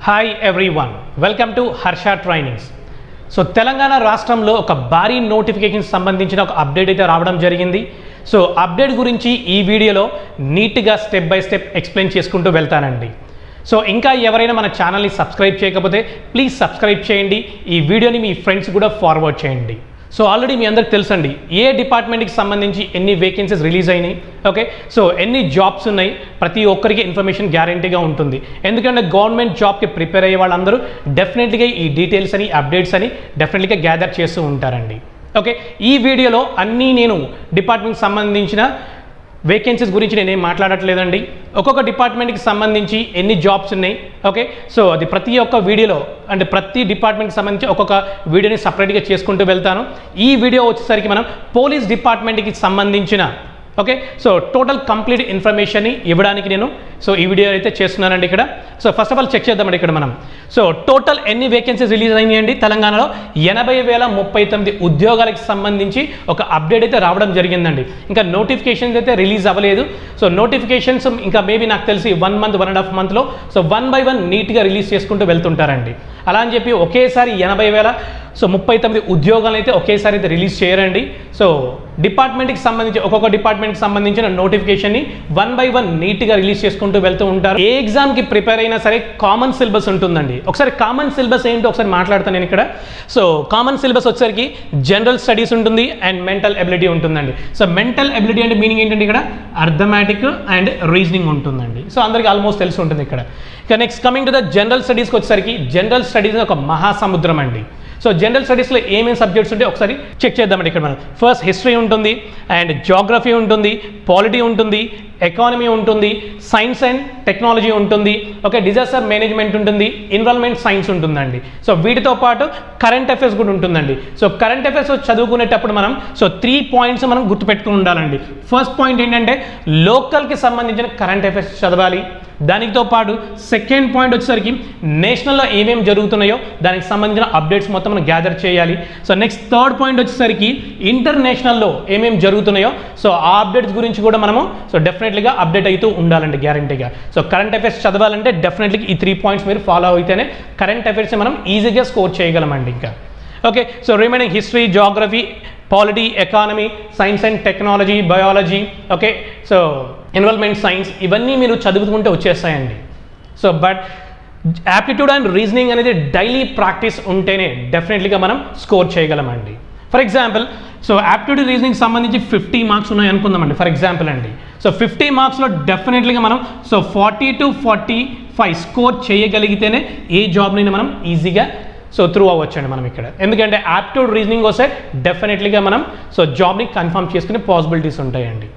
Hi everyone, welcome to Harsha trainings. So Telangana రాష్ట్రంలో ఒక భారీ నోటిఫికేషన్ సంబంధించిన ఒక అప్డేట్ అయితే రావడం జరిగింది. సో అప్డేట్ గురించి ఈ వీడియోలో నీట్గా స్టెప్ బై స్టెప్ ఎక్స్ప్లెయిన్ చేసుకుంటూ వెళ్తానండి. సో ఇంకా ఎవరైనా మన ఛానల్ని సబ్స్క్రైబ్ చేయకపోతే ప్లీజ్ సబ్స్క్రైబ్ చేయండి. ఈ వీడియోని మీ ఫ్రెండ్స్ కూడా ఫార్వర్డ్ చేయండి. సో ఆల్రెడీ మీ అందరికి తెలుసండి ఏ డిపార్ట్మెంట్కి సంబంధించి ఎన్ని వేకెన్సీస్ రిలీజ్ అయినాయి, ఓకే. సో ఎన్ని జాబ్స్ ఉన్నాయి, ప్రతి ఒక్కరికి ఇన్ఫర్మేషన్ గ్యారంటీగా ఉంటుంది. ఎందుకంటే గవర్నమెంట్ జాబ్కి ప్రిపేర్ అయ్యే వాళ్ళందరూ డెఫినెట్లీగా ఈ డీటెయిల్స్ అని అప్డేట్స్ అని డెఫినెట్లీగా గ్యాదర్ చేస్తూ ఉంటారండి. ఓకే, ఈ వీడియోలో అన్నీ నేను డిపార్ట్మెంట్కి సంబంధించిన వేకెన్సీస్ గురించి నేనేం మాట్లాడట్లేదండి. ఒక్కొక్క డిపార్ట్మెంట్కి సంబంధించి ఎన్ని జాబ్స్ ఉన్నాయి, ఓకే. సో అది ప్రతి ఒక్క వీడియోలో అంటే ప్రతి డిపార్ట్మెంట్కి సంబంధించి ఒక్కొక్క వీడియోని సపరేట్గా చేసుకుంటూ వెళ్తాను. ఈ వీడియో వచ్చేసరికి మనం పోలీస్ డిపార్ట్మెంట్కి సంబంధించిన ఓకే సో టోటల్ కంప్లీట్ ఇన్ఫర్మేషన్ని ఇవ్వడానికి నేను ఈ వీడియో అయితే చేస్తున్నానండి ఇక్కడ. So first of all check చేద్దామండి ఇక్కడ మనం. సో టోటల్ ఎన్ని వేకెన్సీస్ రిలీజ్ అయినాయండి తెలంగాణలో? 80,039 ఉద్యోగాలకు సంబంధించి ఒక అప్డేట్ అయితే రావడం జరిగిందండి. ఇంకా నోటిఫికేషన్స్ అయితే రిలీజ్ అవ్వలేదు. సో నోటిఫికేషన్స్ ఇంకా మేబీ నాకు తెలిసి 1 మంత్ 1.5 మంత్లో సో 1 by 1 నీట్గా రిలీజ్ చేసుకుంటూ వెళ్తుంటారండి. అలా అని చెప్పి ఒకేసారి 80,039 ఉద్యోగాలు అయితే ఒకేసారి అయితే రిలీజ్ చేయరండి. సో డిపార్ట్మెంట్కి సంబంధించి ఒక్కొక్క డిపార్ట్మెంట్కి సంబంధించిన నోటిఫికేషన్ని 1 by 1 నీట్గా రిలీజ్ చేసుకుంటూ వెళ్తూ ఉంటారు. ఏ ఎగ్జామ్కి ప్రిపేర్ అయినా సరే కామన్ సిలబస్ ఉంటుందండి. ఒకసారి కామన్ సిలబస్ ఏంటో ఒకసారి మాట్లాడతాను నేను ఇక్కడ. సో కామన్ సిలబస్ వచ్చేసరికి జనరల్ స్టడీస్ ఉంటుంది అండ్ మెంటల్ ఎబిలిటీ ఉంటుందండి. సో మెంటల్ ఎబిలిటీ అంటే మీనింగ్ ఏంటంటే ఇక్కడ అర్థమెటిక్ అండ్ రీజనింగ్ ఉంటుందండి. సో అందరికీ ఆల్మోస్ట్ తెలిసి ఉంటుంది ఇక్కడ. ఇక next coming to the general స్టడీస్కి వచ్చేసరికి జనరల్ స్టడీస్ ఒక మహాసముద్రం అండి. సో జనరల్ స్టడీస్లో ఏమేమి సబ్జెక్ట్స్ ఉంటే ఒకసారి చెక్ చేద్దామండి ఇక్కడ మనం. ఫస్ట్ హిస్టరీ ఉంటుంది అండ్ జాగ్రఫీ ఉంటుంది, పాలిటీ ఉంటుంది, ఎకానమీ ఉంటుంది, సైన్స్ అండ్ టెక్నాలజీ ఉంటుంది, ఓకే, డిజాస్టర్ మేనేజ్మెంట్ ఉంటుంది, ఎన్విరాన్మెంట్ సైన్స్ ఉంటుందండి. సో వీటితో పాటు కరెంట్ అఫైర్స్ కూడా ఉంటుందండి. సో కరెంట్ అఫైర్స్ చదువుకునేటప్పుడు మనం 3 పాయింట్స్ మనం గుర్తుపెట్టుకుని ఉండాలండి. ఫస్ట్ పాయింట్ ఏంటంటే లోకల్కి సంబంధించిన కరెంట్ అఫైర్స్ చదవాలి. దానితో పాటు సెకండ్ పాయింట్ వచ్చేసరికి నేషనల్లో ఏమేమి జరుగుతున్నాయో దానికి సంబంధించిన అప్డేట్స్ మొత్తం మనం గ్యాదర్ చేయాలి. సో నెక్స్ట్ థర్డ్ పాయింట్ వచ్చేసరికి ఇంటర్నేషనల్లో ఏమేమి జరుగుతున్నాయో సో ఆ అప్డేట్స్ గురించి కూడా మనము డెఫినెట్లీగా అప్డేట్ అవుతూ ఉండాలండి గ్యారంటీగా. సో కరెంట్ అఫైర్స్ చదవాలంటే డెఫినెట్లీ ఈ 3 పాయింట్స్ మీరు ఫాలో అయితేనే కరెంట్ అఫైర్స్ మనం ఈజీగా స్కోర్ చేయగలమండి ఇంకా. Okay, so remaining history, geography, polity, economy, science and technology, biology, okay, so environment science ఇవన్నీ మీరు చదువుకుంటే వచ్చేస్తాయండి. So but aptitude and reasoning అనేది డైలీ ప్రాక్టీస్ ఉంటేనే డెఫినెట్లీగా మనం స్కోర్ చేయగలమండి. For example so aptitude reasoning సంబంధించి 50 మార్క్స్ ఉన్నాయి అనుకుందామండి ఫర్ ఎగ్జాంపుల్ అండి. సో 50 మార్క్స్లో డెఫినెట్లీగా మనం 40 to 45 స్కోర్ చేయగలిగితేనే ఏ జాబ్ని మనం ఈజీగా త్రూ అవ్వచ్చండి మనం ఇక్కడ. ఎందుకంటే యాప్టిట్యూడ్ రీజనింగ్ వస్తే డెఫినెట్లీగా మనం జాబ్ని కన్ఫర్మ్ చేసుకునే పాసిబిలిటీస్ ఉంటాయండి.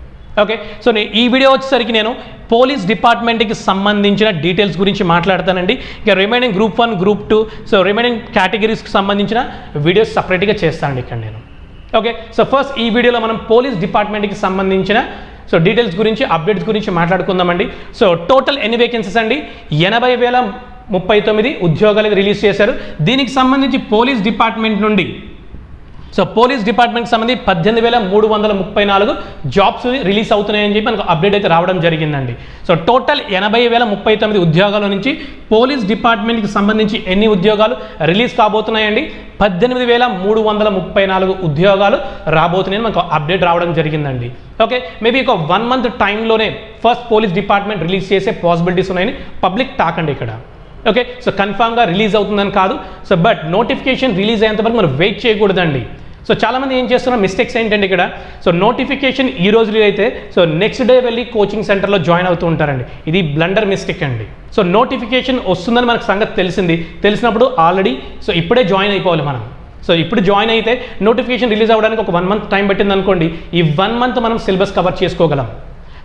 ఓకే, సో ఈ వీడియో వచ్చేసరికి నేను పోలీస్ డిపార్ట్మెంట్కి సంబంధించిన డీటెయిల్స్ గురించి మాట్లాడతానండి. ఇక remaining group 1, group 2 so remaining కేటగిరీస్కి సంబంధించిన వీడియోస్ సపరేట్గా చేస్తానండి ఇక్కడ నేను. ఓకే, సో ఫస్ట్ ఈ వీడియోలో మనం పోలీస్ డిపార్ట్మెంట్కి సంబంధించిన డీటెయిల్స్ గురించి అప్డేట్స్ గురించి మాట్లాడుకుందామండి. సో టోటల్ ఎన్ని వేకెన్సీస్ అండి? 80,039 ఉద్యోగాలు రిలీజ్ చేశారు. దీనికి సంబంధించి పోలీస్ డిపార్ట్మెంట్ నుండి పోలీస్ డిపార్ట్మెంట్కి సంబంధించి 18,334 జాబ్స్ రిలీజ్ అవుతున్నాయని చెప్పి మనకు అప్డేట్ అయితే రావడం జరిగిందండి. సో టోటల్ 80,039 ఉద్యోగాల నుంచి పోలీస్ డిపార్ట్మెంట్కి సంబంధించి ఎన్ని ఉద్యోగాలు రిలీజ్ కాబోతున్నాయండి? 18,334 ఉద్యోగాలు రాబోతున్నాయని మనకు అప్డేట్ రావడం జరిగిందండి. ఓకే, మేబీ ఒక 1 మంత్ టైంలోనే ఫస్ట్ పోలీస్ డిపార్ట్మెంట్ రిలీజ్ చేసే పాసిబిలిటీస్ ఉన్నాయని పబ్లిక్ టాక్ అండి ఇక్కడ. ఓకే, సో కన్ఫామ్గా రిలీజ్ అవుతుందని కాదు. సో బట్ నోటిఫికేషన్ రిలీజ్ అయ్యేంత వరకు మనం వెయిట్ చేయకూడదండి. సో చాలామంది ఏం చేస్తున్న మిస్టేక్స్ ఏంటంటే ఇక్కడ నోటిఫికేషన్ ఈ రోజు అయితే నెక్స్ట్ డే వెళ్ళి కోచింగ్ సెంటర్లో జాయిన్ అవుతూ ఉంటారండి. ఇది బ్లండర్ మిస్టేక్ అండి. సో నోటిఫికేషన్ వస్తుందని మనకు సంగతి తెలిసినప్పుడు ఆల్రెడీ ఇప్పుడే జాయిన్ అయిపోవాలి మనం. సో ఇప్పుడు జాయిన్ అయితే నోటిఫికేషన్ రిలీజ్ అవ్వడానికి ఒక 1 మంత్ టైం పట్టింది అనుకోండి, ఈ 1 మంత్ మనం సిలబస్ కవర్ చేసుకోగలం.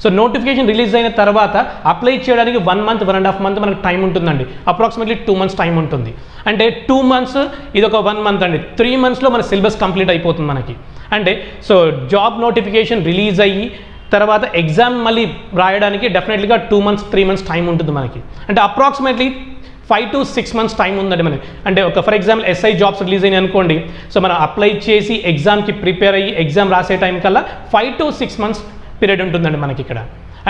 సో నోటిఫికేషన్ రిలీజ్ అయిన తర్వాత అప్లై చేయడానికి 1 మంత్ 1.5 మంత్ మనకు టైం ఉంటుందండి. అప్రాక్సిమేట్లీ 2 మంత్స్ టైం ఉంటుంది. అంటే 2 మంత్స్ ఇది ఒక 1 మంత్ అండి. 3 మంత్స్లో మన సిలబస్ కంప్లీట్ అయిపోతుంది మనకి. అంటే జాబ్ నోటిఫికేషన్ రిలీజ్ అయ్యి తర్వాత ఎగ్జామ్ మళ్ళీ రాయడానికి డెఫినెట్లీగా 2 మంత్స్ 3 మంత్స్ టైం ఉంటుంది మనకి. అంటే అప్రాక్సిమేట్లీ 5 to 6 మంత్స్ టైం ఉందండి మనకి. అంటే ఒక for example SI jobs release అయినాయి అనుకోండి, సో మనం అప్లై చేసి ఎగ్జామ్కి ప్రిపేర్ అయ్యి ఎగ్జామ్ రాసే టైం కల్లా 5 to 6 మంత్స్ పీరియడ్ ఉంటుందండి మనకి ఇక్కడ.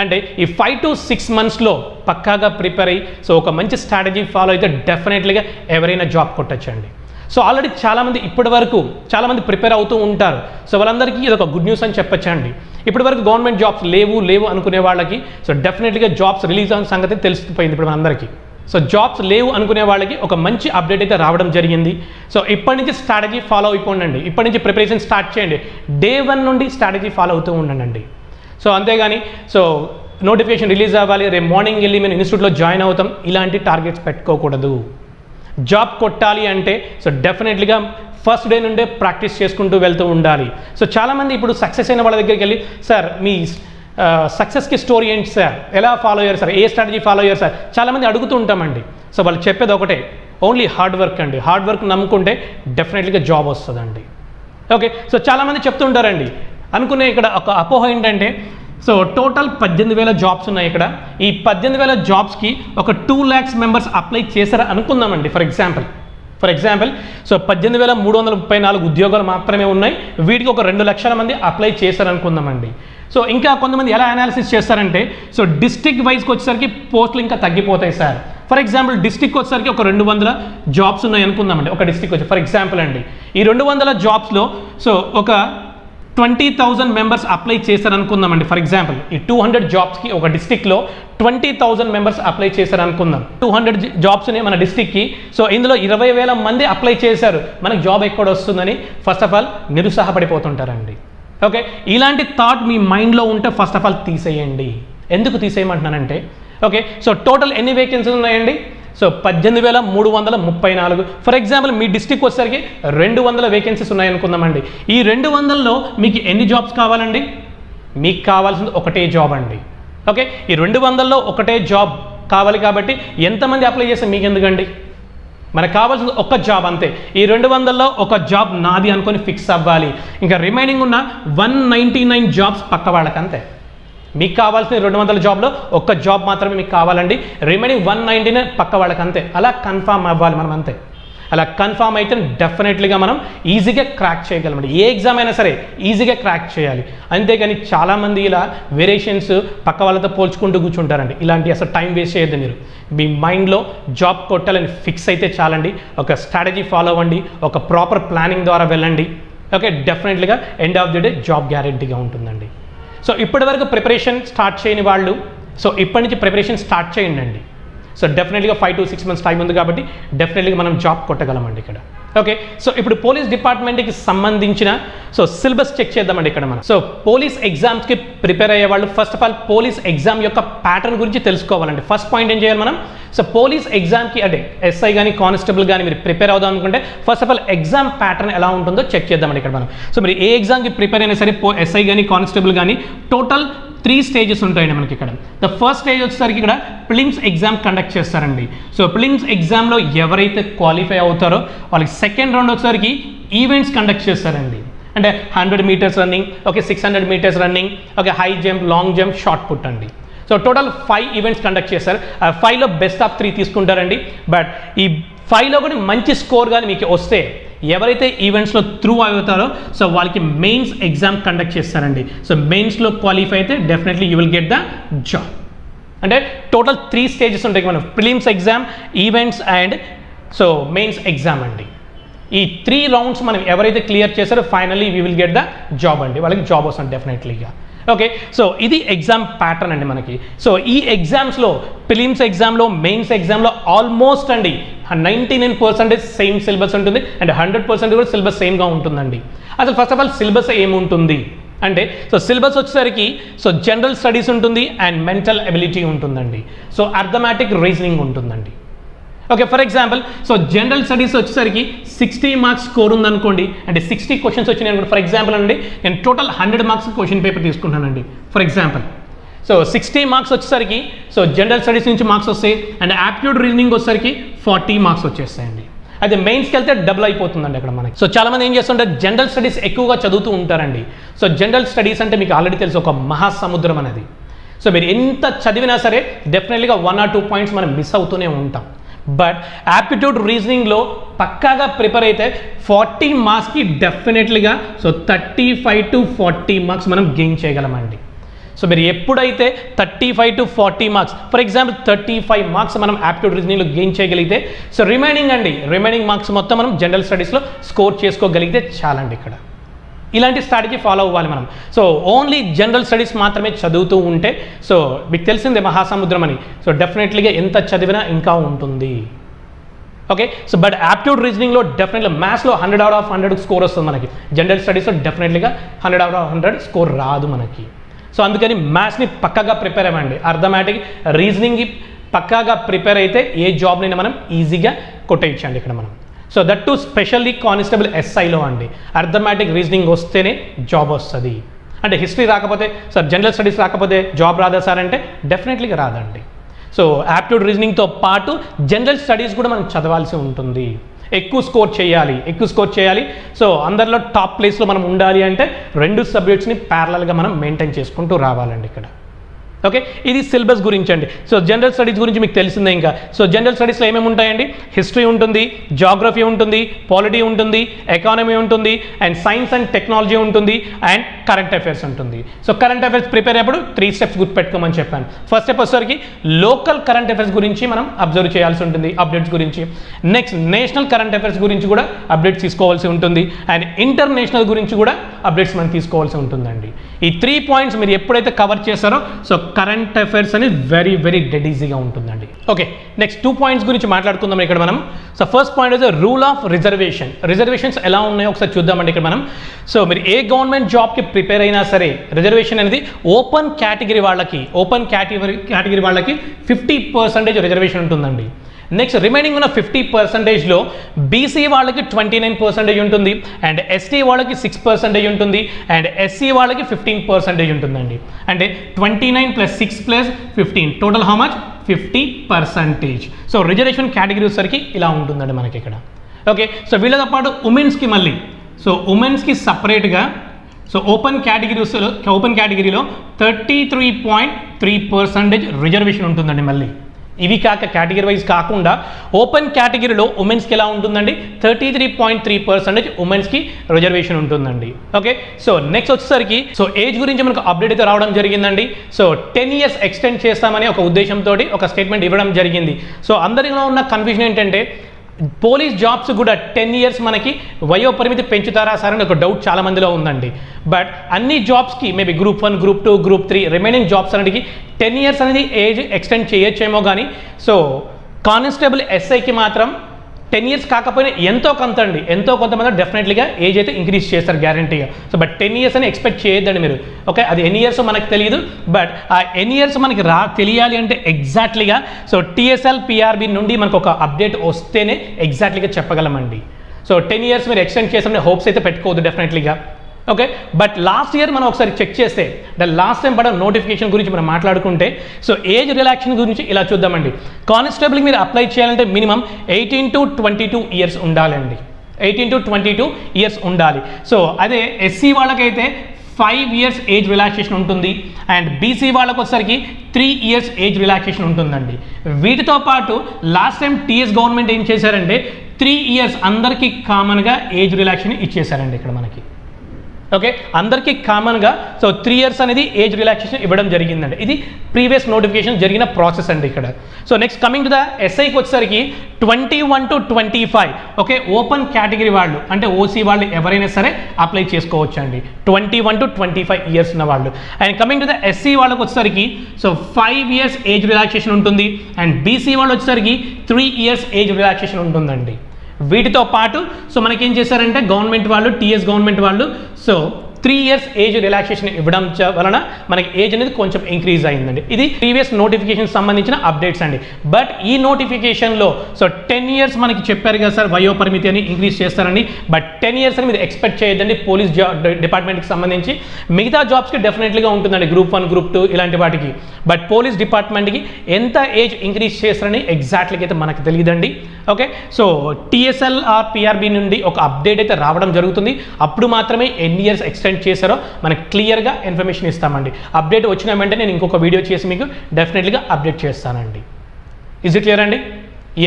అంటే ఈ 5 to 6 మంత్స్లో పక్కాగా ప్రిపేర్ అయ్యి సో ఒక మంచి స్ట్రాటజీ ఫాలో అయితే డెఫినెట్లీగా ఎవరైనా జాబ్ కొట్టచ్చండి. సో ఆల్రెడీ చాలామంది ఇప్పటి వరకు చాలామంది ప్రిపేర్ అవుతూ ఉంటారు. సో వాళ్ళందరికీ ఇది ఒక గుడ్ న్యూస్ అని చెప్పచ్చండి. ఇప్పటి వరకు గవర్నమెంట్ జాబ్స్ లేవు అనుకునే వాళ్ళకి సో డెఫినెట్లీగా జాబ్స్ రిలీజ్ అయిన సంగతి తెలిసిపోయింది ఇప్పుడు మనందరికీ. సో జాబ్స్ లేవు అనుకునే వాళ్ళకి ఒక మంచి అప్డేట్ అయితే రావడం జరిగింది. సో ఇప్పటి నుంచి స్ట్రాటజీ ఫాలో అయిపోండి, ఇప్పటి నుంచి ప్రిపరేషన్ స్టార్ట్ చేయండి. డే 1 నుండి స్ట్రాటజీ ఫాలో అవుతూ ఉండండి. సో అంతేగాని సో నోటిఫికేషన్ రిలీజ్ అవ్వాలి, రేపు మార్నింగ్ వెళ్ళి మేము ఇన్స్టిట్యూట్లో జాయిన్ అవుతాం, ఇలాంటి టార్గెట్స్ పెట్టుకోకూడదు. జాబ్ కొట్టాలి అంటే సో డెఫినెట్లీగా ఫస్ట్ డే నుండే ప్రాక్టీస్ చేసుకుంటూ వెళ్తూ ఉండాలి. సో చాలామంది ఇప్పుడు సక్సెస్ అయిన వాళ్ళ దగ్గరికి వెళ్ళి సార్ మీ సక్సెస్కి స్టోరీ ఏంటి సార్, ఎలా ఫాలో అయ్యారు సార్, ఏ స్ట్రాటజీ ఫాలో అయ్యారు సార్ చాలామంది అడుగుతూ ఉంటామండి. సో వాళ్ళు చెప్పేది ఒకటే, ఓన్లీ హార్డ్ వర్క్ అండి. హార్డ్ వర్క్ నమ్ముకుంటే డెఫినెట్లీగా జాబ్ వస్తుందండి. ఓకే, సో చాలామంది చెప్తుంటారండి. అనుకునే ఇక్కడ ఒక అపోహ ఏంటంటే సో టోటల్ 18,000 జాబ్స్ ఉన్నాయి ఇక్కడ. ఈ 18,000 జాబ్స్కి ఒక 2 lakhs మెంబర్స్ అప్లై చేశారా అనుకుందామండి. ఫర్ ఎగ్జాంపుల్ సో 18,334 ఉద్యోగాలు మాత్రమే ఉన్నాయి. వీటికి ఒక 2 లక్షల మంది అప్లై చేశారనుకుందామండి. సో ఇంకా కొంతమంది ఎలా అనాలిసిస్ చేస్తారంటే సో డిస్ట్రిక్ట్ వైజ్కి వచ్చేసరికి పోస్టులు ఇంకా తగ్గిపోతాయి సార్. ఫర్ ఎగ్జాంపుల్ డిస్ట్రిక్ట్ వచ్చేసరికి ఒక 200 జాబ్స్ ఉన్నాయి అనుకుందామండి. ఒక డిస్ట్రిక్ట్ వచ్చి ఫర్ ఎగ్జాంపుల్ అండి, ఈ 200 జాబ్స్లో సో ఒక 20,000 మెంబర్స్ అప్లై చేశారనుకుందామండి. ఫర్ ఎగ్జాంపుల్ ఈ 200 జాబ్స్కి ఒక డిస్ట్రిక్ట్లో 20,000 మెంబర్స్ అప్లై చేశారనుకుందాం. 200 జాబ్స్ని మన డిస్ట్రిక్ట్కి సో ఇందులో 20,000 మంది అప్లై చేశారు, మనకు జాబ్ ఎక్కడ వస్తుందని ఫస్ట్ ఆఫ్ ఆల్ నిరుత్సాహపడిపోతుంటారండి. ఓకే, ఇలాంటి థాట్ మీ మైండ్లో ఉంటే ఫస్ట్ ఆఫ్ ఆల్ తీసేయండి. ఎందుకు తీసేయమంటున్నానంటే ఓకే సో టోటల్ ఎన్ని వేకెన్సీస్ ఉన్నాయండి? So 18,334. For example me district వచ్చేసరికి 200 వేకెన్సీస్ ఉన్నాయనుకుందామండి. ఈ 200లో మీకు ఎన్ని జాబ్స్ కావాలండి? మీకు కావాల్సింది ఒకటే జాబ్ అండి. ఓకే, ఈ 200లో ఒకటే జాబ్ కావాలి కాబట్టి ఎంతమంది అప్లై చేస్తే మీకు ఎందుకండి? మనకు కావాల్సింది ఒక జాబ్ అంతే. ఈ 200లో ఒక జాబ్ నాది అనుకొని ఫిక్స్ అవ్వాలి. ఇంకా రిమైనింగ్ ఉన్న 199 జాబ్స్ పక్క వాళ్ళకి అంతే. మీకు కావాల్సిన 200 జాబ్లో ఒక్క జాబ్ మాత్రమే మీకు కావాలండి. రిమైనింగ్ 199 పక్క వాళ్ళకి అంతే. అలా కన్ఫామ్ అవ్వాలి మనం అంతే. అలా కన్ఫామ్ అయితే డెఫినెట్లీగా మనం ఈజీగా క్రాక్ చేయగలమండి. ఏ ఎగ్జామ్ అయినా సరే ఈజీగా క్రాక్ చేయాలి. అంతేగాని చాలామంది ఇలా వేరియేషన్స్ పక్క వాళ్ళతో పోల్చుకుంటూ కూర్చుంటారండి. ఇలాంటి అసలు టైం వేస్ట్ చేయొద్దు. మీరు మీ మైండ్లో జాబ్ కొట్టాలని ఫిక్స్ అయితే చాలండి. ఒక స్ట్రాటజీ ఫాలో అవ్వండి, ఒక ప్రాపర్ ప్లానింగ్ ద్వారా వెళ్ళండి. ఓకే, డెఫినెట్లీగా end of the day job గ్యారెంటీగా ఉంటుందండి. సో ఇప్పటి వరకు ప్రిపరేషన్ స్టార్ట్ చేయని వాళ్ళు సో ఇప్పటి నుంచి ప్రిపరేషన్ స్టార్ట్ చేయండి. సో డెఫినెట్లీగా 5 to 6 months టైం ఉంది కాబట్టి డెఫినెట్లీగా మనం జాబ్ కొట్టగలమండి ఇక్కడ. ఓకే, సో ఇప్పుడు పోలీస్ డిపార్ట్మెంట్కి సంబంధించిన సో సిలబస్ చెక్ చేద్దామండి ఇక్కడ మనం. సో పోలీస్ ఎగ్జామ్స్కి ప్రిపేర్ అయ్యే వాళ్ళు first of all police exam యొక్క ప్యాటర్న్ గురించి తెలుసుకోవాలండి. ఫస్ట్ పాయింట్ ఏం చేయాలి మనం? సో పోలీస్ ఎగ్జామ్కి అంటే ఎస్ఐ కానీ కానిస్టేబుల్ కానీ మీరు ప్రిపేర్ అవుదాం అనుకుంటే first of all exam pattern ఎలా ఉంటుందో చెక్ చేద్దామండి ఇక్కడ మనం. సో మీరు ఏ ఎగ్జామ్కి ప్రిపేర్ అయినా సరే ఎస్ఐ కానీ కానిస్టేబుల్ కానీ టోటల్ 3 stages ఉంటాయండి మనకి ఇక్కడ. ద ఫస్ట్ స్టేజ్ వచ్చేసరికి ఇక్కడ ప్రిలిమ్స్ ఎగ్జామ్ కండక్ట్ చేస్తారండి. సో ప్రిలిమ్స్ ఎగ్జామ్లో ఎవరైతే క్వాలిఫై అవుతారో వాళ్ళకి సెకండ్ రౌండ్ వచ్చేసరికి ఈవెంట్స్ కండక్ట్ చేస్తారండి. అంటే 100 meters running, okay 600 meters running, okay high jump, long jump, shot put అండి. సో టోటల్ 5 ఈవెంట్స్ కండక్ట్ చేస్తారు. ఆ 5లో బెస్ట్ ఆఫ్ 3 తీసుకుంటారండి. బట్ ఈ 5లో కూడా మంచి స్కోర్ కానీ మీకు వస్తే ఎవరైతే ఈవెంట్స్లో త్రూ అవుతారో సో వాళ్ళకి మెయిన్స్ ఎగ్జామ్ కండక్ట్ చేస్తారండి. సో మెయిన్స్లో క్వాలిఫై అయితే definitely you will get the job. అంటే టోటల్ 3 stages ఉంటాయి మనం, prelims exam, events and so mains exam అండి. ఈ 3 rounds మనం ఎవరైతే క్లియర్ చేస్తారో finally we will get the job అండి. వాళ్ళకి జాబ్ వస్తుంది డెఫినెట్లీగా. ఓకే, సో ఇది ఎగ్జామ్ ప్యాటర్న్ అండి మనకి. సో ఈ ఎగ్జామ్స్లో ప్రిలిమ్స్ ఎగ్జామ్లో, మెయిన్స్ ఎగ్జామ్లో ఆల్మోస్ట్ అండి 99% సేమ్ సిలబస్ ఉంటుంది అండ్ 100% కూడా సిలబస్ సేమ్గా ఉంటుందండి. అసలు ఫస్ట్ ఆఫ్ ఆల్ సిలబస్ ఏముంటుంది అంటే సో సిలబస్ వచ్చేసరికి సో జనరల్ స్టడీస్ ఉంటుంది అండ్ మెంటల్ ఎబిలిటీ ఉంటుందండి. సో అర్థమెటిక్ రీజనింగ్ ఉంటుందండి. Okay, for example so general studies వచ్చేసరికి 60 marks స్కోర్ ఉందనుకోండి, అంటే 60 questions వచ్చినాయి అనుకోండి. ఫర్ ఎగ్జాంపుల్ అండి నేను టోటల్ 100 marks క్వశ్చన్ పేపర్ తీసుకుంటానండి ఫర్ ఎగ్జాంపుల్. సో 60 marks వచ్చేసరికి సో జనరల్ స్టడీస్ నుంచి మార్క్స్ వస్తాయి అండ్ యాప్టిట్యూడ్ రీజనింగ్ వచ్చేసరికి 40 marks వచ్చేస్తాయండి. అయితే మెయిన్స్కి వెళ్తే డబుల్ అయిపోతుందండి అక్కడ మనకి. సో చాలామంది ఏం చేస్తుంటారు, జనరల్ స్టడీస్ ఎక్కువగా చదువుతూ ఉంటారండి. సో జనరల్ స్టడీస్ అంటే మీకు ఆల్రెడీ తెలుసు ఒక మహాసముద్రం అనేది. సో మీరు ఎంత చదివినా సరే డెఫినెట్లీగా 1 or 2 points మనం మిస్ అవుతూనే ఉంటాం. బట్ యాప్టిట్యూడ్ రీజనింగ్లో పక్కాగా ప్రిపేర్ అయితే 40 marksకి డెఫినెట్లీగా సో 35 to 40 marks మనం గెయిన్ చేయగలమండి. సో మీరు ఎప్పుడైతే 35 to 40 marks, for example 35 marks మనం యాప్టిట్యూడ్ రీజనింగ్లో గెయిన్ చేయగలిగితే, సో రిమైనింగ్ మార్క్స్ మొత్తం మనం జనరల్ స్టడీస్లో స్కోర్ చేసుకోగలిగితే చాలండి. ఇక్కడ ఇలాంటి స్ట్రాటజీ ఫాలో అవ్వాలి మనం. సో ఓన్లీ జనరల్ స్టడీస్ మాత్రమే చదువుతూ ఉంటే, సో మీకు తెలిసిందే మహాసముద్రం అని, సో డెఫినెట్లీగా ఎంత చదివినా ఇంకా ఉంటుంది. ఓకే, సో బట్ యాప్టిట్యూడ్ రీజనింగ్లో డెఫినెట్లీ మ్యాథ్స్లో 100 out of 100 స్కోర్ వస్తుంది మనకి. జనరల్ స్టడీస్లో డెఫినెట్లీగా 100 out of 100 స్కోర్ రాదు మనకి. సో అందుకని మ్యాథ్స్ని పక్కాగా ప్రిపేర్ అవ్వండి. అర్థమెటిక్ రీజనింగ్కి పక్కాగా ప్రిపేర్ అయితే ఏ జాబ్నైనా మనం ఈజీగా కొట్టేయచ్చండి ఇక్కడ మనం. So that to specially constable ఎస్ఐలో అండి అర్థమెటిక్ రీజనింగ్ వస్తేనే జాబ్ వస్తుంది. అంటే హిస్టరీ రాకపోతే సార్, జనరల్ స్టడీస్ రాకపోతే జాబ్ రాదా సార్ అంటే డెఫినెట్లీగా రాదండి. సో యాప్టిట్యూడ్ రీజనింగ్తో పాటు జనరల్ స్టడీస్ కూడా మనం చదవాల్సి ఉంటుంది. ఎక్కువ స్కోర్ చేయాలి. సో అందరిలో టాప్ ప్లేస్లో మనం ఉండాలి అంటే 2 సబ్జెక్ట్స్ని ప్యారలల్గా మనం మెయింటైన్ చేసుకుంటూ రావాలండి ఇక్కడ. ఓకే, ఇది సిలబస్ గురించి అండి. సో జనరల్ స్టడీస్ గురించి మీకు తెలిసిందే. ఇంకా సో జనరల్ స్టడీస్లో ఏమేమి ఉంటాయండి? హిస్టరీ ఉంటుంది, జాగ్రఫీ ఉంటుంది, పాలిటీ ఉంటుంది, ఎకానమీ ఉంటుంది, అండ్ సైన్స్ అండ్ టెక్నాలజీ ఉంటుంది, అండ్ కరెంట్ అఫైర్స్ ఉంటుంది. సో కరెంట్ అఫైర్స్ ప్రిపేర్ అయ్యేప్పుడు 3 స్టెప్స్ గుర్తుపెట్టుకోమని చెప్పాను. ఫస్ట్ స్టెప్ వచ్చేసరికి లోకల్ కరెంట్ అఫైర్స్ గురించి మనం అబ్జర్వ్ చేయాల్సి ఉంటుంది, అప్డేట్స్ గురించి. నెక్స్ట్ నేషనల్ కరెంట్ అఫైర్స్ గురించి కూడా అప్డేట్స్ తీసుకోవాల్సి ఉంటుంది, అండ్ ఇంటర్నేషనల్ గురించి కూడా అప్డేట్స్ మనం తీసుకోవాల్సి ఉంటుందండి. ఈ 3 పాయింట్స్ మీరు ఎప్పుడైతే కవర్ చేస్తారో, సో కరెంట్ అఫైర్స్ అనేది వెరీ డెడ్ ఈజీగా ఉంటుందండి. ఓకే, నెక్స్ట్ 2 పాయింట్స్ గురించి మాట్లాడుకుందాం ఇక్కడ మనం. సో ఫస్ట్ పాయింట్ అయితే రూల్ ఆఫ్ రిజర్వేషన్స్ ఎలా ఉన్నాయో ఒకసారి చూద్దామండి ఇక్కడ మనం. సో మీరు ఏ గవర్నమెంట్ జాబ్కి ప్రిపేర్ అయినా సరే రిజర్వేషన్ అనేది ఓపెన్ కేటగిరీ వాళ్ళకి 50% రిజర్వేషన్ ఉంటుందండి. నెక్స్ట్ రిమైనింగ్ ఉన్న 50%లో బీసీ వాళ్ళకి 29% ఉంటుంది, అండ్ ఎస్టీ వాళ్ళకి 6% ఉంటుంది, అండ్ ఎస్సీ వాళ్ళకి 15% ఉంటుందండి. అంటే 29 + 6 + 15 total how much? 50%. So reservation category వచ్చేసరికి ఇలా ఉంటుందండి మనకి ఇక్కడ. ఓకే, సో వీళ్ళతో పాటు ఉమెన్స్కి మళ్ళీ, సో ఉమెన్స్కి సపరేట్గా, సో ఓపెన్ కేటగిరీలో 33.3% రిజర్వేషన్ ఉంటుందండి. మళ్ళీ ఇవి కాక కేటగిరీ వైజ్ కాకుండా ఓపెన్ కేటగిరీలో ఉమెన్స్కి ఎలా ఉంటుందండి? 33.3% ఉమెన్స్కి రిజర్వేషన్ ఉంటుందండి. ఓకే, సో నెక్స్ట్ వచ్చేసరికి సో ఏజ్ గురించి మనకు అప్డేట్ అయితే రావడం జరిగిందండి. సో 10 years ఎక్స్టెండ్ చేస్తామని ఒక ఉద్దేశంతో ఒక స్టేట్మెంట్ ఇవ్వడం జరిగింది. సో అందరిలో ఉన్న కన్ఫ్యూజన్ ఏంటంటే పోలీస్ జాబ్స్ కూడా 10 years మనకి వయో పరిమితి పెంచుతారా సార్ అని ఒక డౌట్ చాలా మందిలో ఉందండి. బట్ అన్ని జాబ్స్కి maybe group 1, group 2, group 3 remaining jobs అన్నిటికీ 10 years అనేది ఏజ్ ఎక్స్టెండ్ చేయొచ్చేమో కానీ, సో కానిస్టేబుల్ ఎస్ఐకి మాత్రం 10 years కాకపోయినా ఎంతో కొంతమంది డెఫినెట్లీగా ఏజ్ అయితే ఇంక్రీజ్ చేస్తారు గ్యారంటీగా. సో బట్ 10 years అని ఎక్స్పెక్ట్ చేయొద్దండి మీరు. ఓకే, అది ఎన్ని ఇయర్స్ మనకు తెలియదు, బట్ ఆ ఎన్ని ఇయర్స్ మనకి తెలియాలి అంటే ఎగ్జాక్ట్లీగా సో TSL PRB నుండి మనకు ఒక అప్డేట్ వస్తేనే ఎగ్జాక్ట్లీగా చెప్పగలమండి. సో 10 years మీరు ఎక్స్టెండ్ చేసామని హోప్స్ అయితే పెట్టుకోవద్దు డెఫినెట్లీగా. ఓకే, బట్ లాస్ట్ ఇయర్ మనం ఒకసారి చెక్ చేస్తే లాస్ట్ టైం పడిన నోటిఫికేషన్ గురించి మనం మాట్లాడుకుంటే, సో ఏజ్ రిలాక్సేషన్ గురించి ఇలా చూద్దామండి. కానిస్టేబుల్కి మీరు అప్లై చేయాలంటే మినిమం 18 to 22 years ఉండాలండి. 18 to 22 years ఉండాలి. సో అదే ఎస్సీ వాళ్ళకైతే 5 years ఏజ్ రిలాక్సేషన్ ఉంటుంది, అండ్ బీసీ వాళ్ళకి వచ్చేసరికి 3 years ఏజ్ రిలాక్సేషన్ ఉంటుందండి. వీటితో పాటు లాస్ట్ టైం టీఎస్ గవర్నమెంట్ ఏం చేశారంటే 3 years అందరికీ కామన్గా ఏజ్ రిలాక్సేషన్ ఇచ్చేసారండి ఇక్కడ మనకి. ఓకే, అందరికీ కామన్గా సో 3 years అనేది ఏజ్ రిలాక్సేషన్ ఇవ్వడం జరిగిందండి. ఇది ప్రీవియస్ నోటిఫికేషన్ జరిగిన ప్రాసెస్ అండి ఇక్కడ. So next coming to the ఎస్ఐకి వచ్చేసరికి 21 to 25. ఓకే, ఓపెన్ కేటగిరీ వాళ్ళు అంటే ఓసీ వాళ్ళు ఎవరైనా సరే అప్లై చేసుకోవచ్చు అండి, 21 to 25 years ఉన్న వాళ్ళు. And coming to the SC వాళ్ళకి వచ్చేసరికి సో 5 years ఏజ్ రిలాక్సేషన్ ఉంటుంది, అండ్ బీసీ వాళ్ళు వచ్చేసరికి 3 years ఏజ్ రిలాక్సేషన్ ఉంటుందండి. వీటితో పాటు సో మనకేం చేశారంటే గవర్నమెంట్ వాళ్ళు, టీఎస్ గవర్నమెంట్ వాళ్ళు సో 3 years ఏజ్ రిలాక్సేషన్ ఇవ్వడం వలన మనకి ఏజ్ అనేది కొంచెం ఇంక్రీజ్ అయిందండి. ఇది ప్రీవియస్ నోటిఫికేషన్ సంబంధించిన అప్డేట్స్ అండి. బట్ ఈ నోటిఫికేషన్లో సో 10 years మనకి చెప్పారు కదా సార్ వయో పరిమితి అని ఇంక్రీజ్ చేస్తారని, బట్ 10 years అని మీరు ఎక్స్పెక్ట్ చేయొద్దండి పోలీస్ డిపార్ట్మెంట్కి సంబంధించి. మిగతా జాబ్స్కి డెఫినెట్లీగా ఉంటుందండి, గ్రూప్ 1, గ్రూప్ 2 ఇలాంటి వాటికి. బట్ పోలీస్ డిపార్ట్మెంట్కి ఎంత ఏజ్ ఇంక్రీజ్ చేస్తారని ఎగ్జాక్ట్లీగా అయితే మనకు తెలియదండి. Okay, so TSL or PRB నుండి ఒక అప్డేట్ అయితే రావడం జరుగుతుంది. అప్పుడు మాత్రమే ఎన్ని ఇయర్స్ ఎక్స్టెండ్ చేశారో మనకి క్లియర్గా ఇన్ఫర్మేషన్ ఇస్తామండి. అప్డేట్ వచ్చిన వెంటనే నేను ఇంకొక వీడియో చేసి మీకు డెఫినెట్లీగా అప్డేట్ చేస్తానండి. ఇజ్ ఇట్ క్లియర్ అండి?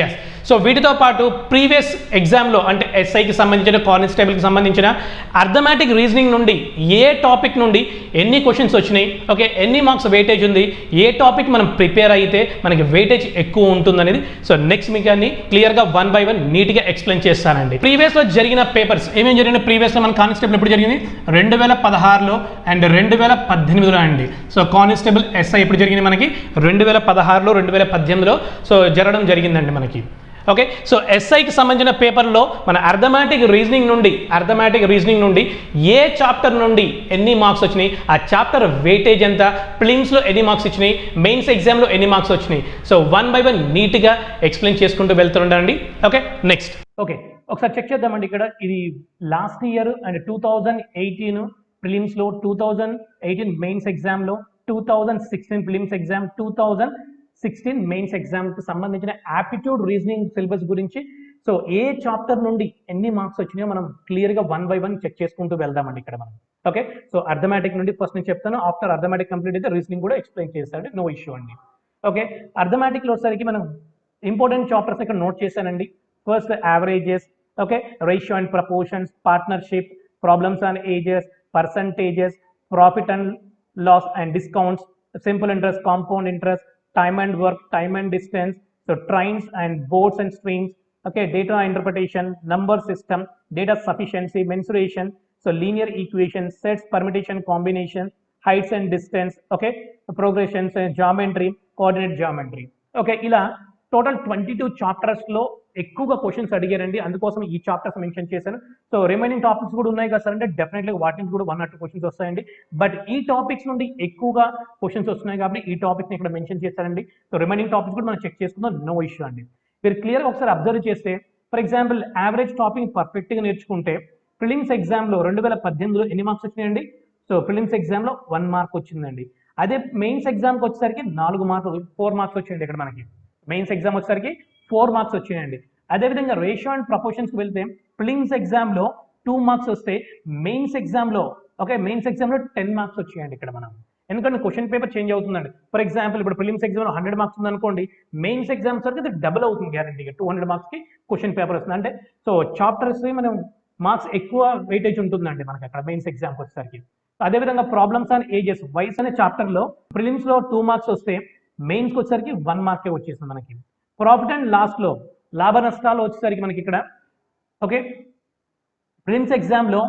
ఎస్. సో వీటితో పాటు ప్రీవియస్ ఎగ్జామ్లో అంటే ఎస్ఐకి సంబంధించిన కానిస్టేబుల్కి సంబంధించిన అర్థమెటిక్ రీజనింగ్ నుండి ఏ టాపిక్ నుండి ఎన్ని క్వశ్చన్స్ వచ్చినాయి, ఓకే, ఎన్ని మార్క్స్ వెయిటేజ్ ఉంది, ఏ టాపిక్ మనం ప్రిపేర్ అయితే మనకి వెయిటేజ్ ఎక్కువ ఉంటుందనేది సో నెక్స్ట్ మీకు అన్ని క్లియర్గా 1 by 1 నీట్గా ఎక్స్ప్లెయిన్ చేస్తానండి. ప్రీవియస్లో జరిగిన పేపర్స్ ఏమేమి జరిగిన ప్రీవియస్లో మన కానిస్టేబుల్ ఎప్పుడు జరిగింది 2016లో అండ్ 2018లో అండి. సో కానిస్టేబుల్ ఎస్ఐ ఎప్పుడు జరిగింది మనకి 2016లో 2018లో సో జరగడం జరిగిందండి మనకి. ఓకే, సో ఎస్ఐకి సంబంధించిన పేపర్లో మన అర్థమెటిక్ రీజనింగ్ నుండి ఏ చాప్టర్ నుండి ఎన్ని మార్క్స్ వచ్చినాయి, ఆ చాప్టర్ వెయిటేజ్ ఎంత, ప్రిలిమ్స్లో ఎన్ని మార్క్స్ ఇచ్చినాయి, మెయిన్స్ ఎగ్జామ్లో ఎన్ని మార్క్స్ వచ్చినాయి, సో 1 by 1 నీట్గా ఎక్స్ప్లెయిన్ చేసుకుంటూ వెళ్తుండండి. ఓకే, నెక్స్ట్ ఒకసారి చెక్ చేద్దామండి. ఇక్కడ ఇది లాస్ట్ ఇయర్ అండ్ 2018 ప్రిలిమ్స్లో, 2018 మెయిన్స్ ఎగ్జామ్లో, 2016 ప్రిలిమ్స్ ఎగ్జామ్, 2016 మెయిన్స్ ఎగ్జామ్కి సంబంధించిన యాప్టిట్యూడ్ రీజనింగ్ సిలబస్ గురించి సో ఏ చాప్టర్ నుండి ఎన్ని మార్క్స్ వచ్చినాయో మనం క్లియర్గా 1 by 1 చెక్ చేసుకుంటూ వెళ్దామండి ఇక్కడ మనం. ఓకే, సో అర్థమెటిక్ నుండి ఫస్ట్ నేను చెప్తాను, ఆఫ్టర్ అర్థమెటిక్ కంప్లీట్ అయితే రీజనింగ్ కూడా ఎక్స్ప్లెయిన్ చేస్తాను, నో ఇష్యూ అండి. ఓకే, అర్థమెటిక్లో వచ్చేసరికి మనం ఇంపార్టెంట్ చాప్టర్స్ ఇక్కడ నోట్ చేశానండి. First averages, okay, ratio and proportions, partnership, problems and ages, percentages, profit and loss and discounts, simple interest, compound interest, time and work, time and distance, so trains and boats and streams, okay, data interpretation, number system, data sufficiency, mensuration, so linear equations, sets, permutation, combination, heights and distance, okay, progressions, geometry, coordinate geometry. Okay, ఇలా total 22 chapters లో ఎక్కువగా questions అడిగారండి, అందుకోసం ఈ chapters mention చేశాను. So remaining topics కూడా ఉన్నాయి కదా సార్ అంటే డెఫినెట్లీ వాటి నుంచి కూడా 1 or 2 క్వశ్చన్స్ వస్తాయండి. బట్ ఈ టాపిక్స్ నుండి ఎక్కువగా క్వశ్చన్స్ వస్తున్నాయి కాబట్టి ఈ టాపిక్ని ఇక్కడ మెన్షన్ చేశారండి. సో రిమైనింగ్ టాపిక్స్ కూడా మనం చెక్ చేసుకుందాం, నో ఇష్యూ అండి. మీరు క్లియర్గా ఒకసారి అబ్జర్వ్ చేస్తే ఫర్ ఎగ్జాంపుల్ యావరేజ్ టాపిక్ పర్ఫెక్ట్గా నేర్చుకుంటే ప్రిలిమ్స్ ఎగ్జామ్లో 2018లో ఎన్ని మార్క్స్ వచ్చినాయండి? సో ప్రిలిమ్స్ ఎగ్జామ్లో 1 మార్క్ వచ్చిందండి. అదే మెయిన్స్ ఎగ్జామ్కి వచ్చేసరికి 4 మార్కులు 4 మార్క్స్ వచ్చింది. ఇక్కడ మనకి మెయిన్స్ ఎగ్జామ్ వచ్చేసరికి 4 మార్క్స్ వచ్చినాయండి. అదేవిధంగా రేషియో అండ్ ప్రపోర్షన్స్కి వెళ్తే ప్రిలిమ్స్ ఎగ్జామ్లో 2 మార్క్స్ వస్తే మెయిన్స్ ఎగ్జామ్లో 10 మార్క్స్ వచ్చాయండి ఇక్కడ మనం. ఎందుకంటే క్వశ్చన్ పేపర్ చేంజ్ అవుతుందండి. ఫర్ ఎగ్జాంపుల్ ఇప్పుడు ప్రిలిమ్స్ ఎగ్జామ్లో 100 మార్క్స్ ఉందనుకోండి, మెయిన్స్ ఎగ్జామ్స్ వరకు అది డబుల్ అవుతుంది గ్యారంటీగా, 200 మార్క్స్కి క్వశ్చన్ పేపర్ వస్తుంది. అంటే సో చాప్టర్స్ మనం మార్క్స్ ఎక్కువ వెయిటేజ్ ఉంటుందండి మనకి అక్కడ మెయిన్స్ ఎగ్జామ్కి వచ్చేసరికి. అదేవిధంగా ప్రాబ్లమ్స్ అండ్ ఏజెస్, వయసు అనే చాప్టర్లో ప్రిలిమ్స్లో 2 మార్క్స్ వస్తే మెయిన్స్కి వచ్చేసరికి 1 మార్కే వచ్చేసింది మనకి. ప్రాఫిట్ అండ్ లాస్లో లాభ నష్టాలు వచ్చేసరికి మనకి ఇక్కడ ఓకే ప్రిలిమ్స్ ఎగ్జామ్లో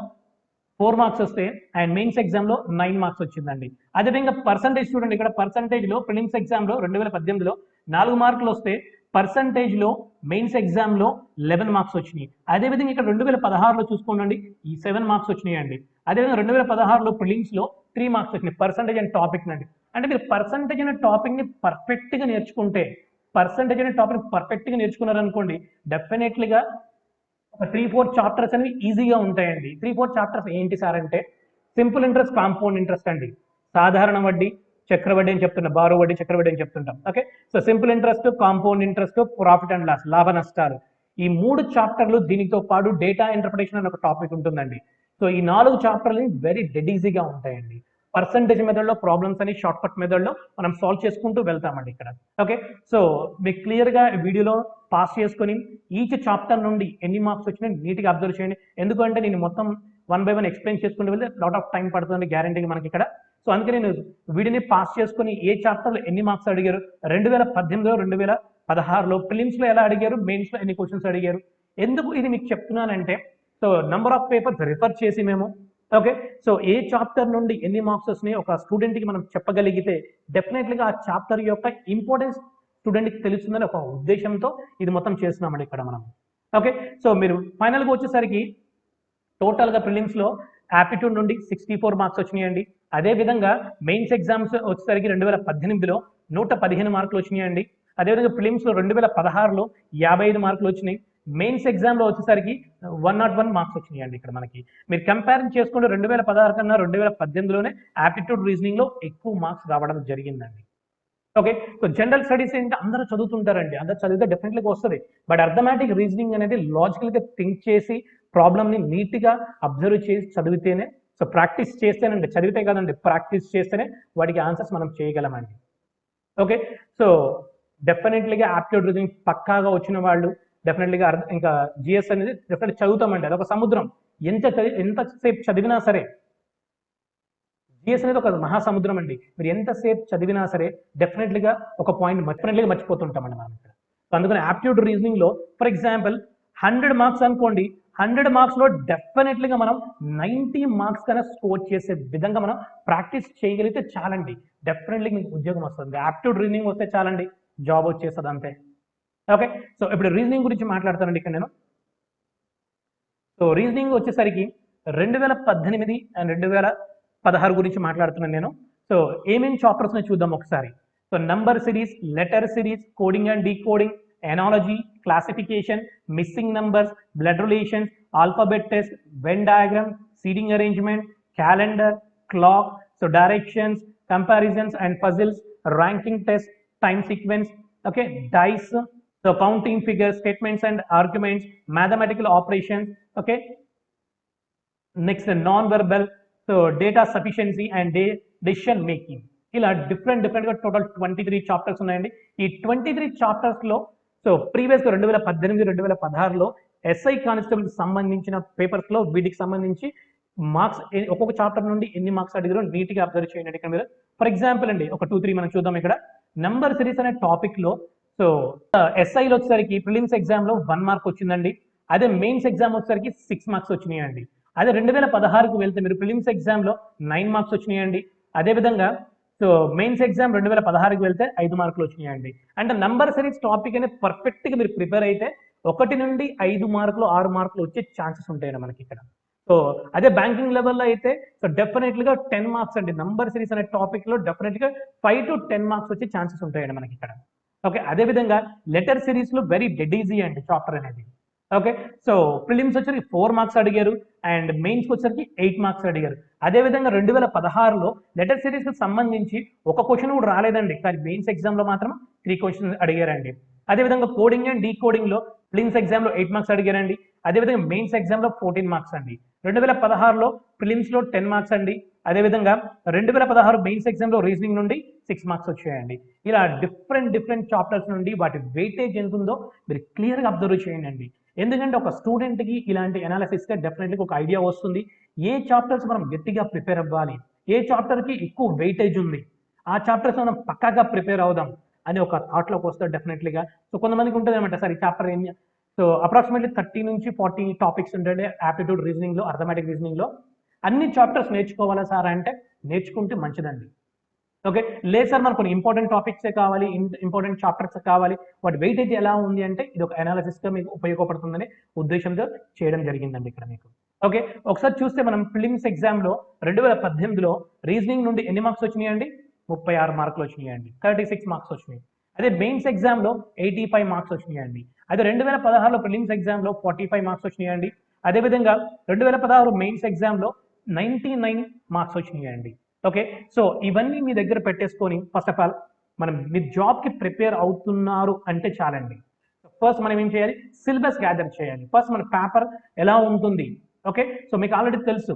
4 మార్క్స్ వస్తే అండ్ మెయిన్స్ ఎగ్జామ్లో 9 మార్క్స్ వచ్చిందండి. అదేవిధంగా పర్సంటేజ్ చూడండి, ఇక్కడ పర్సంటేజ్లో ప్రిలిమ్స్ ఎగ్జామ్లో 2018లో 4 మార్కులు వస్తే పర్సంటేజ్లో మెయిన్స్ ఎగ్జామ్లో 11 మార్క్స్ వచ్చినాయి. అదేవిధంగా ఇక్కడ 2016లో చూసుకోండి, ఈ 7 మార్క్స్ వచ్చినాయి అండి. అదేవిధంగా 2016లో ప్రిలిమ్స్లో 3 మార్క్స్ వచ్చినాయి పర్సంటేజ్ అండ్ టాపిక్ అండి. అంటే మీరు పర్సంటేజ్ అనే టాపిక్ని పర్ఫెక్ట్గా నేర్చుకున్నారనుకోండి డెఫినెట్లీగా ఒక 3-4 చాప్టర్స్ అనేవి ఈజీగా ఉంటాయండి. 3-4 చాప్టర్స్ ఏంటి సార్ అంటే సింపుల్ ఇంట్రెస్ట్, కాంపౌండ్ ఇంట్రెస్ట్ అండి, సాధారణ వడ్డీ, చక్రవడ్డీ అని చెప్తున్నాం, బారో వడ్డీ, చక్రవడ్డీ అని చెప్తుంటాం. Okay, so simple interest, compound interest, profit and loss, లాభ నష్టాలు, ఈ 3 చాప్టర్లు దీనితో పాటు డేటా ఇంటర్ప్రిటేషన్ అనే ఒక టాపిక్ ఉంటుందండి. సో ఈ 4 చాప్టర్లు వెరీ డెడ్ ఈజీగా ఉంటాయండి. పర్సంటేజ్ మెథడ్లో ప్రాబ్లమ్స్ అని షార్ట్ కట్ మెథడ్లో మనం సాల్వ్ చేసుకుంటూ వెళ్తామండి ఇక్కడ. ఓకే, సో మీకు క్లియర్గా వీడియోలో పాస్ చేసుకొని ఈచ్ చాప్టర్ నుండి ఎన్ని మార్క్స్ వచ్చినాయి నీట్గా అబ్జర్వ్ చేయండి. ఎందుకంటే నేను మొత్తం 1 by 1 ఎక్స్ప్లెయిన్ చేసుకుంటూ వెళ్తే లాట్ ఆఫ్ టైం పడుతుంది గ్యారంటీగా మనకి ఇక్కడ. సో అందుకే నేను వీడియోని పాస్ చేసుకుని ఏ చాప్టర్లో ఎన్ని మార్క్స్ అడిగారు, 2018లో 2016లో ప్రిలిమ్స్లో ఎలా అడిగారు, మెయిన్స్లో ఎన్ని క్వశ్చన్స్ అడిగారు, ఎందుకు ఇది మీకు చెప్తున్నానంటే so number of papers refer చేసి మేము ఓకే సో ఏ చాప్టర్ నుండి ఎన్ని మార్క్స్ వస్తున్నాయి ఒక స్టూడెంట్కి మనం చెప్పగలిగితే డెఫినెట్లీగా ఆ చాప్టర్ యొక్క ఇంపార్టెన్స్ స్టూడెంట్కి తెలుస్తుందని ఒక ఉద్దేశంతో ఇది మొత్తం చేస్తున్నామండి ఇక్కడ మనం. ఓకే, సో మీరు ఫైనల్గా వచ్చేసరికి టోటల్గా ప్రిలిమ్స్లో యాప్టిట్యూడ్ నుండి 64 మార్క్స్ వచ్చినాయండి. అదేవిధంగా మెయిన్స్ ఎగ్జామ్స్ వచ్చేసరికి 2018లో 115 మార్కులు వచ్చినాయండి. అదేవిధంగా ప్రిలిమ్స్లో 2016లో 55 మార్కులు వచ్చినాయి. మెయిన్స్ ఎగ్జామ్లో వచ్చేసరికి 101 మార్క్స్ వచ్చినాయండి ఇక్కడ మనకి. మీరు కంపేరింగ్ చేసుకుంటే 2016 కన్నా 2018లోనే యాప్టిట్యూడ్ రీజనింగ్లో ఎక్కువ మార్క్స్ రావడం జరిగిందండి. ఓకే, సో జనరల్ స్టడీస్ ఏంటి అందరూ చదువుతుంటారండి, అందరూ చదివితే డెఫినెట్లీగా వస్తుంది. బట్ అర్థమెటిక్ రీజనింగ్ అనేది లాజికల్గా థింక్ చేసి ప్రాబ్లమ్ని నీట్గా అబ్జర్వ్ చేసి చదివితేనే, సో ప్రాక్టీస్ చేస్తేనండి, చదివితే కాదండి ప్రాక్టీస్ చేస్తేనే వాటికి ఆన్సర్స్ మనం చేయగలమండి. ఓకే, సో డెఫినెట్లీగా యాప్టిట్యూడ్ రీజనింగ్ పక్కాగా వచ్చిన వాళ్ళు డెఫినెట్లీగా ఇంకా జిఎస్ అనేది డెఫినెట్ చదువుతామండి. అదొక సముద్రం. ఎంతసేపు చదివినా సరే జిఎస్ అనేది ఒక మహాసముద్రం అండి. మీరు ఎంతసేపు చదివినా సరే డెఫినెట్లీగా ఒక పాయింట్ డెఫినెట్లీగా మర్చిపోతుంటామండి మనం ఇక్కడ. సో అందుకని యాప్టిట్యూడ్ రీజనింగ్లో ఫర్ ఎగ్జాంపుల్ 100 మార్క్స్ అనుకోండి, 100 మార్క్స్లో డెఫినెట్లీగా మనం 90 మార్క్స్ కన్నా స్కోర్ చేసే విధంగా మనం ప్రాక్టీస్ చేయగలిగితే చాలండి. డెఫినెట్లీ మీకు ఉద్యోగం వస్తుంది. యాప్టిట్యూడ్ రీజనింగ్ వస్తే చాలండి, జాబ్ వచ్చేస్తుంది అంతే. ఓకే, సో ఇప్పుడు రీజనింగ్ గురించి మాట్లాడతానండి ఇక్కడ నేను. సో రీజనింగ్ వచ్చేసరికి 2018 అండ్ 2016 గురించి మాట్లాడుతున్నాను నేను. సో ఏమేమి చాప్టర్స్ చూద్దాం ఒకసారి. So number series, letter series, coding and decoding, analogy, classification, missing numbers, blood relations, alphabet test, Venn diagram, seating arrangement, calendar, clock, so directions, comparisons and puzzles, ranking test, time sequence, okay, dice, so counting figures, statements and arguments, mathematical operations, okay, next non-verbal, so data sufficiency and decision making. ఇలా different గా total 23 chapters ఉన్నాయండి. ఈ 23 chapters లో so previous 2018 2016లో SI constable కి సంబంధించిన papers లో వీటికి సంబంధించి మార్క్స్ ఒక్కొక్క చాప్టర్ నుండి ఎన్ని మార్క్స్ అడిగారో నీట్ గా అబ్జర్వ్ చేయండి ఇక్కడ మీరు. ఫర్ ఎగ్జాంపుల్ అండి ఒక 2-3 మనం చూద్దాం ఇక్కడ. నంబర్ సిరీస్ అనే టాపిక్ లో సో ఎస్ఐలో వచ్చేసరికి ప్రిలిమ్స్ ఎగ్జామ్ లో 1 మార్క్ వచ్చిందండి. అదే మెయిన్స్ ఎగ్జామ్ వచ్చేసరికి 6 మార్క్స్ వచ్చినాయండి. అదే 2016కు వెళ్తే మీరు ప్రిలిమ్స్ ఎగ్జామ్ లో 9 మార్క్స్ వచ్చినాయండి. అదే విధంగా సో మెయిన్స్ ఎగ్జామ్ 2016కి వెళ్తే 5 మార్కులు వచ్చినాయండి. అంటే నంబర్ సిరీస్ టాపిక్ అనేది పర్ఫెక్ట్ గా మీరు ప్రిపేర్ అయితే 1 నుండి 5 మార్కులు 6 మార్కులు వచ్చే ఛాన్సెస్ ఉంటాయండి మనకి ఇక్కడ. సో అదే బ్యాంకింగ్ లెవెల్లో అయితే సో డెఫినెట్లీగా 10 మార్క్స్ అండి. నంబర్ సిరీస్ అనే టాపిక్ లో డెఫినెట్గా 5 to 10 మార్క్స్ వచ్చే ఛాన్సెస్ ఉంటాయండి మనకి ఇక్కడ. ఓకే, అదే విధంగా లెటర్ సిరీస్ లో వెరీ డెడ్ ఈజీ అండి చాప్టర్ అనేది. ఓకే, సో ప్రిలిమ్స్ వచ్చరికి 4 మార్క్స్ అడిగారు అండ్ మెయిన్స్ వచ్చరికి 8 మార్క్స్ అడిగారు. అదే విధంగా 2016లో లెటర్ సిరీస్ కి సంబంధించి ఒక క్వశ్చన్ కూడా రాలేదండి, కానీ మెయిన్స్ ఎగ్జామ్ లో మాత్రం 3 క్వశ్చన్స్ అడిగారండి. అదే విధంగా కోడింగ్ అండ్ డీకోడింగ్ లో ప్రిలిమ్స్ ఎగ్జామ్ లో 8 మార్క్స్ అడిగారండి. అదే విధంగా మెయిన్స్ ఎగ్జామ్ లో 14 మార్క్స్ అండి. 2016లో ప్రిలిమ్స్ లో 10 మార్క్స్ అండి. అదేవిధంగా 2016 మెయిన్స్ ఎగ్జామ్ లో రీజనింగ్ నుండి 6 మార్క్స్ వచ్చాయండి. ఇలా డిఫరెంట్ చాప్టర్స్ నుండి వాటి వెయిటేజ్ ఎంత ఉందో మీరు క్లియర్ గా అబ్జర్వ్ చేయండి. ఎందుకంటే ఒక స్టూడెంట్ కి ఇలాంటి అనాలిసిస్ గా డెఫినెట్లీ ఒక ఐడియా వస్తుంది. ఏ చాప్టర్స్ మనం గట్టిగా ప్రిపేర్ అవ్వాలి, ఏ చాప్టర్ కి ఎక్కువ వెయిటేజ్ ఉంది, ఆ చాప్టర్స్ మనం పక్కాగా ప్రిపేర్ అవుదాం అని ఒక థాట్ లోకి వస్తారు డెఫినెట్లీగా. సో కొంతమందికి ఉంటుంది అనమాట, సార్ ఈ చాప్టర్ ఏం. సో అప్రాక్సిమేట్లీ 30 నుంచి 40 టాపిక్స్ ఉంటాయి యాప్టిట్యూడ్ రీజనింగ్ లో, అర్థమెటిక్ రీజనింగ్ లో. అన్ని చాప్టర్స్ నేర్చుకోవాలా సార్ అంటే నేర్చుకుంటే మంచిదండి. ఓకే, లేదు సార్ మనకు కొన్ని ఇంపార్టెంట్ టాపిక్సే కావాలి, ఇంపార్టెంట్ చాప్టర్స్ కావాలి, వాటి వెయిటేజ్ ఎలా ఉంది అంటే ఇది ఒక అనాలిసిస్ గా మీకు ఉపయోగపడుతుందని ఉద్దేశంతో చేయడం జరిగిందండి ఇక్కడ మీకు. ఓకే, ఒకసారి చూస్తే మనం ప్రిలిమ్స్ ఎగ్జామ్ లో 2018లో రీజనింగ్ నుండి ఎన్ని మార్క్స్ వచ్చినాయండి? 36 మార్కులు వచ్చినాయండి, 36 మార్క్స్ వచ్చినాయి. అదే మెయిన్స్ ఎగ్జామ్ లో 85 మార్క్స్ వచ్చినాయండి. అదే 2016లో ప్రిలిమ్స్ ఎగ్జామ్ లో 45 మార్క్స్ వచ్చినాయండి. అదేవిధంగా 2016 మెయిన్స్ ఎగ్జామ్ లో 99 మార్క్స్ వచ్చినాయండి. ఓకే, సో ఇవన్నీ మీ దగ్గర పెట్టేసుకొని ఫస్ట్ ఆఫ్ ఆల్ మనం మీ జాబ్ కి ప్రిపేర్ అవుతున్నారు అంటే చాలండి. ఫస్ట్ మనం ఏం చేయాలి? సిలబస్ గ్యాదర్ చేయాలి. ఫస్ట్ మన పేపర్ ఎలా ఉంటుంది. ఓకే, సో మీకు ఆల్రెడీ తెలుసు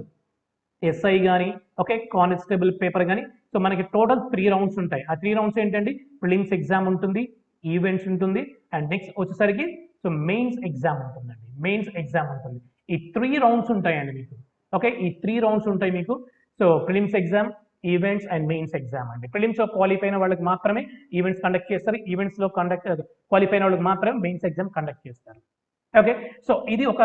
ఎస్ఐ కానీ ఓకే కానిస్టేబుల్ పేపర్ కానీ సో మనకి టోటల్ 3 రౌండ్స్ ఉంటాయి. ఆ 3 రౌండ్స్ ఏంటండి? ప్రిలిమ్స్ ఎగ్జామ్ ఉంటుంది, ఈవెంట్స్ ఉంటుంది అండ్ నెక్స్ట్ వచ్చేసరికి సో మెయిన్స్ ఎగ్జామ్ ఉంటుందండి. మెయిన్స్ ఎగ్జామ్ ఉంటుంది. ఈ 3 రౌండ్స్ ఉంటాయండి మీకు. ఓకే, ఈ 3 రౌండ్స్ ఉంటాయి మీకు. So prelims exam, events and mains exam అండి. ప్రిలిమ్స్ లో క్వాలిఫై అయిన వాళ్ళకి మాత్రమే ఈవెంట్స్ కండక్ట్ చేస్తారు, ఈవెంట్స్ లో క్వాలిఫై అయిన వాళ్ళకి మాత్రమే మెయిన్స్ ఎగ్జామ్ కండక్ట్ చేస్తారు. ఓకే, సో ఇది ఒక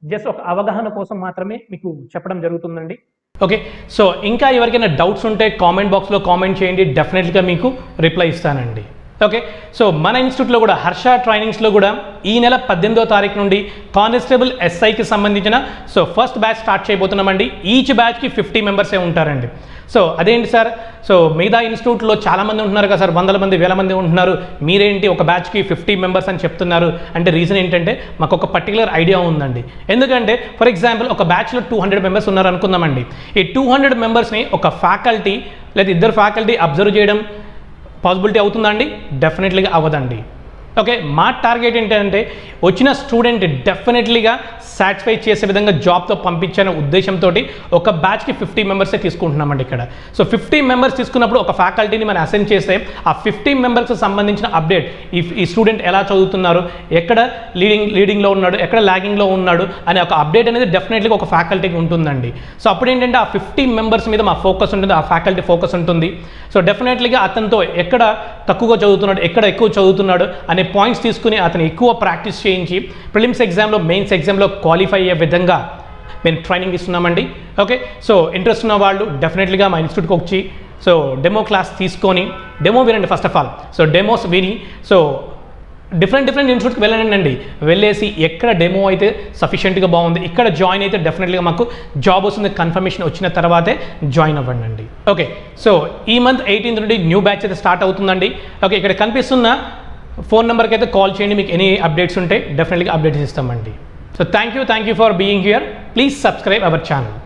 జస్ట్ ఒక అవగాహన కోసం మాత్రమే మీకు చెప్పడం జరుగుతుందండి. ఓకే, సో ఇంకా ఎవరికైనా డౌట్స్ ఉంటే కామెంట్ బాక్స్లో కామెంట్ చేయండి, డెఫినెట్గా మీకు రిప్లై ఇస్తానండి. ఓకే, సో మన ఇన్స్టిట్యూట్లో కూడా హర్ష ట్రైనింగ్స్లో కూడా ఈ నెల 18వ తారీఖు నుండి కానిస్టేబుల్ ఎస్ఐకి సంబంధించిన సో ఫస్ట్ బ్యాచ్ స్టార్ట్ చేయబోతున్నామండి. ఈచ్ బ్యాచ్కి 50 మెంబర్సే ఉంటారండి. సో అదేంటి సార్, సో మిగతా ఇన్స్టిట్యూట్లో చాలామంది ఉంటున్నారు కదా సార్, 100 మంది 1000 మంది ఉంటున్నారు, మీరేంటి ఒక బ్యాచ్కి 50 మెంబర్స్ అని చెప్తున్నారు అంటే రీజన్ ఏంటంటే మాకు ఒక పర్టికులర్ ఐడియా ఉందండి. ఎందుకంటే ఫర్ ఎగ్జాంపుల్ ఒక బ్యాచ్లో 200 మెంబర్స్ ఉన్నారు అనుకుందామండి. ఈ 200 మెంబర్స్ని ఒక ఫ్యాకల్టీ లేదా 2 ఫ్యాకల్టీ అబ్జర్వ్ చేయడం పాసిబిలిటీ అవుతుందా అండి? డెఫినెట్లీగా అవ్వదండి. ఓకే, మా టార్గెట్ ఏంటంటే వచ్చిన స్టూడెంట్ డెఫినెట్లీగా సాటిస్ఫై చేసే విధంగా జాబ్తో పంపించనే ఉద్దేశంతో ఒక బ్యాచ్కి 50 మెంబర్సే తీసుకుంటున్నామండి ఇక్కడ. సో 50 మెంబర్స్ తీసుకున్నప్పుడు ఒక ఫ్యాకల్టీని మనం అసైన్ చేస్తే ఆ 50 మెంబర్స్కి సంబంధించిన అప్డేట్, ఈ స్టూడెంట్ ఎలా చదువుతున్నారు, ఎక్కడ లీడింగ్లో ఉన్నాడు, ఎక్కడ ల్యాగింగ్లో ఉన్నాడు అనే ఒక అప్డేట్ అనేది డెఫినెట్లీగా ఒక ఫ్యాకల్టీకి ఉంటుందండి. సో అప్పుడు ఏంటంటే ఆ 50 మెంబర్స్ మీద మా ఫోకస్ ఉంటుంది, ఆ ఫ్యాకల్టీ ఫోకస్ ఉంటుంది. సో డెఫినెట్లీగా అతనితో ఎక్కడ తక్కువగా చదువుతున్నాడు, ఎక్కడ ఎక్కువ చదువుతున్నాడు అనే పాయింట్స్ తీసుకుని అతను ఎక్కువ ప్రాక్టీస్ చేయించి ప్రిలిమ్స్ ఎగ్జామ్లో, మెయిన్స్ ఎగ్జామ్లో క్వాలిఫై అయ్యే విధంగా మేము ట్రైనింగ్ ఇస్తున్నామండి. ఓకే, సో ఇంట్రెస్ట్ ఉన్న వాళ్ళు డెఫినెట్లీగా మా ఇన్స్టిట్యూట్కి వచ్చి సో డెమో క్లాస్ తీసుకొని డెమో వినండి. First of all so demos విని సో డిఫరెంట్ ఇన్స్టిట్యూట్కి వెళ్ళండి. వెళ్ళేసి ఎక్కడ డెమో అయితే సఫిషియెంట్గా బాగుంది, ఇక్కడ జాయిన్ అయితే డెఫినెట్లీగా మాకు జాబ్ వస్తుంది కన్ఫర్మేషన్ వచ్చిన తర్వాతే జాయిన్ అవ్వండి. ఓకే, సో ఈ మంత్ 18th నుండి న్యూ బ్యాచ్ అయితే స్టార్ట్ అవుతుందండి. ఓకే, ఇక్కడ కనిపిస్తున్న ఫోన్ నెంబర్కి అయితే కాల్ చేయండి, మీకు ఎనీ అప్డేట్స్ ఉంటే డెఫినెట్లీగా అప్డేట్స్ ఇస్తామండి. So thank you for being here. Please subscribe our channel.